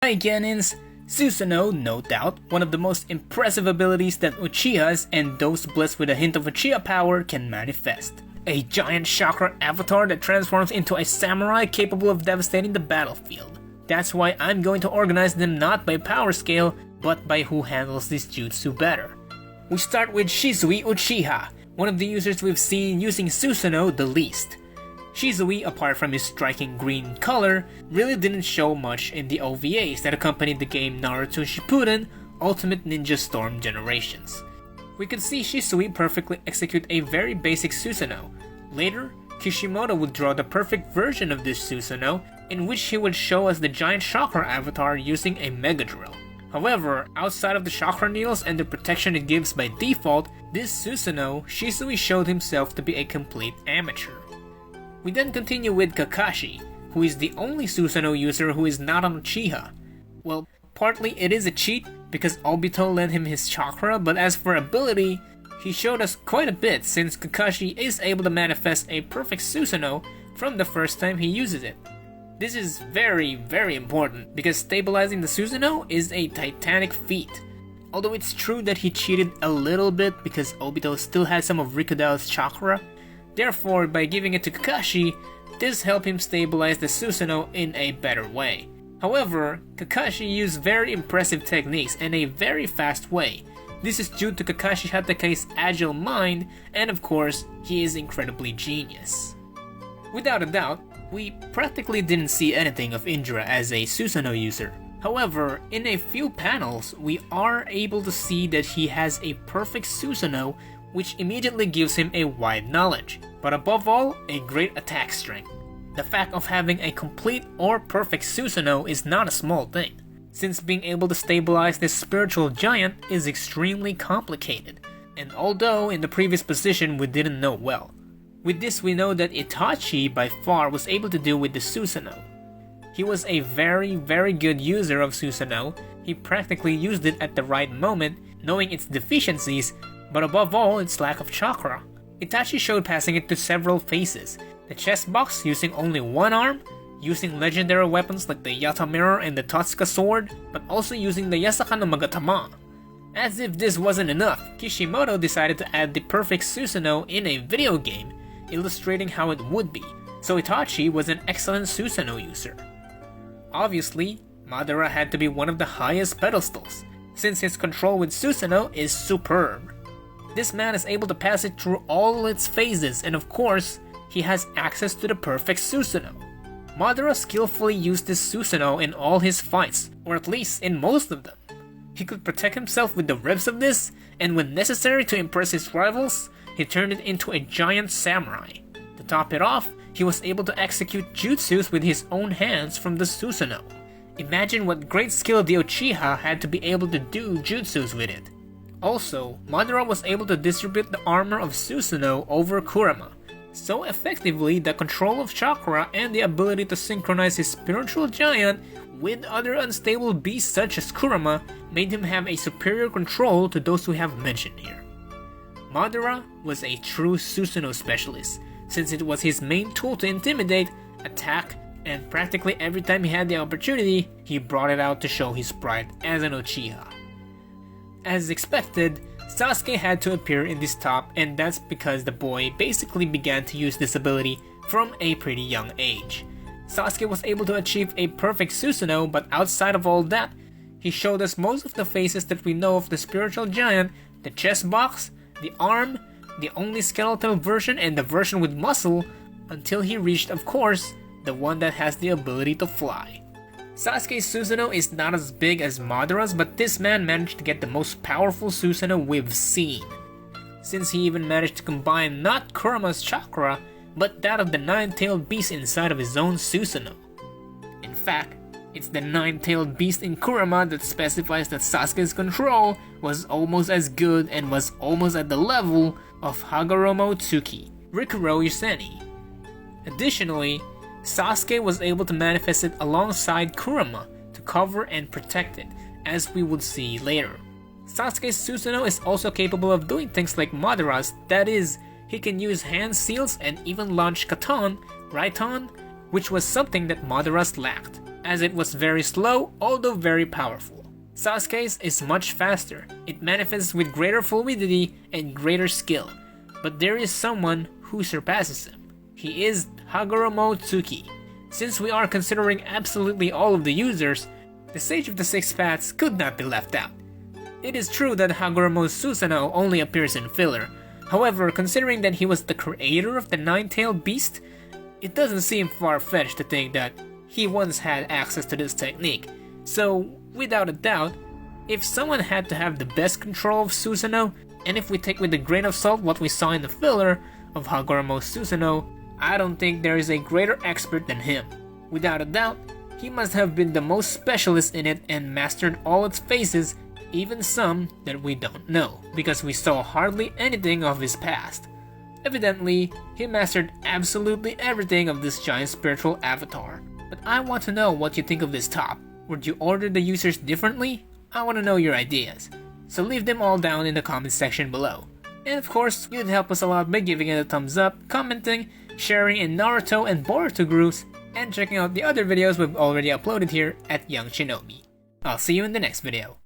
Hi Genins! Susanoo, no doubt, one of the most impressive abilities that Uchihas and those blessed with a hint of Uchiha power can manifest. A giant chakra avatar that transforms into a samurai capable of devastating the battlefield. That's why I'm going to organize them not by power scale, but by who handles this jutsu better. We start with Shizui Uchiha, one of the users we've seen using Susanoo the least. Shizui, apart from his striking green color, really didn't show much in the OVAs that accompanied the game Naruto Shippuden Ultimate Ninja Storm Generations. We could see Shizui perfectly execute a very basic Susanoo. Later, Kishimoto would draw the perfect version of this Susanoo, in which he would show us the giant chakra avatar using a Mega Drill. However, outside of the chakra needles and the protection it gives by default, this Susanoo, Shizui showed himself to be a complete amateur. We then continue with Kakashi, who is the only Susanoo user who is not an Uchiha. Well, partly it is a cheat because Obito lent him his chakra, but as for ability, he showed us quite a bit since Kakashi is able to manifest a perfect Susanoo from the first time he uses it. This is very important because stabilizing the Susanoo is a titanic feat. Although it's true that he cheated a little bit because Obito still had some of Rikudao's chakra. Therefore, by giving it to Kakashi, this helped him stabilize the Susanoo in a better way. However, Kakashi used very impressive techniques in a very fast way. This is due to Kakashi Hatake's agile mind, and of course, he is incredibly genius. Without a doubt, we practically didn't see anything of Indra as a Susanoo user. However, in a few panels, we are able to see that he has a perfect Susanoo, which immediately gives him a wide knowledge, but above all, a great attack strength. The fact of having a complete or perfect Susanoo is not a small thing, since being able to stabilize this spiritual giant is extremely complicated, and although in the previous position we didn't know well. With this we know that Itachi by far was able to do with the Susanoo. He was a very good user of Susanoo. He practically used it at the right moment, knowing its deficiencies, but above all, its lack of chakra. Itachi showed passing it to several phases. The chest box using only one arm, using legendary weapons like the Yata Mirror and the Totsuka Sword, but also using the Yasaka no Magatama. As if this wasn't enough, Kishimoto decided to add the perfect Susanoo in a video game, illustrating how it would be, so Itachi was an excellent Susanoo user. Obviously, Madara had to be one of the highest pedestals, since his control with Susanoo is superb. This man is able to pass it through all its phases, and of course, he has access to the perfect Susanoo. Madara skillfully used this Susanoo in all his fights, or at least in most of them. He could protect himself with the ribs of this, and when necessary to impress his rivals, he turned it into a giant samurai. To top it off, he was able to execute jutsus with his own hands from the Susanoo. Imagine what great skill the Uchiha had to be able to do jutsus with it. Also, Madara was able to distribute the armor of Susanoo over Kurama, so effectively the control of chakra and the ability to synchronize his spiritual giant with other unstable beasts such as Kurama made him have a superior control to those we have mentioned here. Madara was a true Susanoo specialist, since it was his main tool to intimidate, attack, and practically every time he had the opportunity, he brought it out to show his pride as an Uchiha. As expected, Sasuke had to appear in this top, and that's because the boy basically began to use this ability from a pretty young age. Sasuke was able to achieve a perfect Susanoo, but outside of all that, he showed us most of the phases that we know of the spiritual giant, the chest box, the arm, the only skeletal version and the version with muscle, until he reached, of course, the one that has the ability to fly. Sasuke's Susanoo is not as big as Madara's, but this man managed to get the most powerful Susanoo we've seen, since he even managed to combine not Kurama's chakra, but that of the nine-tailed beast inside of his own Susanoo. In fact, it's the nine-tailed beast in Kurama that specifies that Sasuke's control was almost as good and was almost at the level of Hagoromo Tsuki, Rikuro Yuseni. Additionally, Sasuke was able to manifest it alongside Kurama to cover and protect it, as we would see later. Sasuke's Susanoo is also capable of doing things like Madara's, that is, he can use hand seals and even launch Katon, Raiton, which was something that Madara's lacked. as it was very slow, although very powerful. Sasuke's is much faster. It manifests with greater fluidity and greater skill, but there is someone who surpasses him. He is Hagoromo Tsuki. Since we are considering absolutely all of the users, the Sage of the Six Paths could not be left out. It is true that Hagoromo's Susanoo only appears in filler. However, considering that he was the creator of the Nine-Tailed Beast, it doesn't seem far-fetched to think that he once had access to this technique. So, without a doubt, if someone had to have the best control of Susanoo, and if we take with a grain of salt what we saw in the filler of Hagoromo's Susanoo, I don't think there is a greater expert than him. Without a doubt, he must have been the most specialist in it and mastered all its phases, even some that we don't know, because we saw hardly anything of his past. Evidently, he mastered absolutely everything of this giant spiritual avatar. But I want to know what you think of this top. Would you order the users differently? I want to know your ideas. So leave them all down in the comment section below. And of course, you'd help us a lot by giving it a thumbs up, commenting, sharing in Naruto and Boruto groups, and checking out the other videos we've already uploaded here at Young Shinobi. I'll see you in the next video.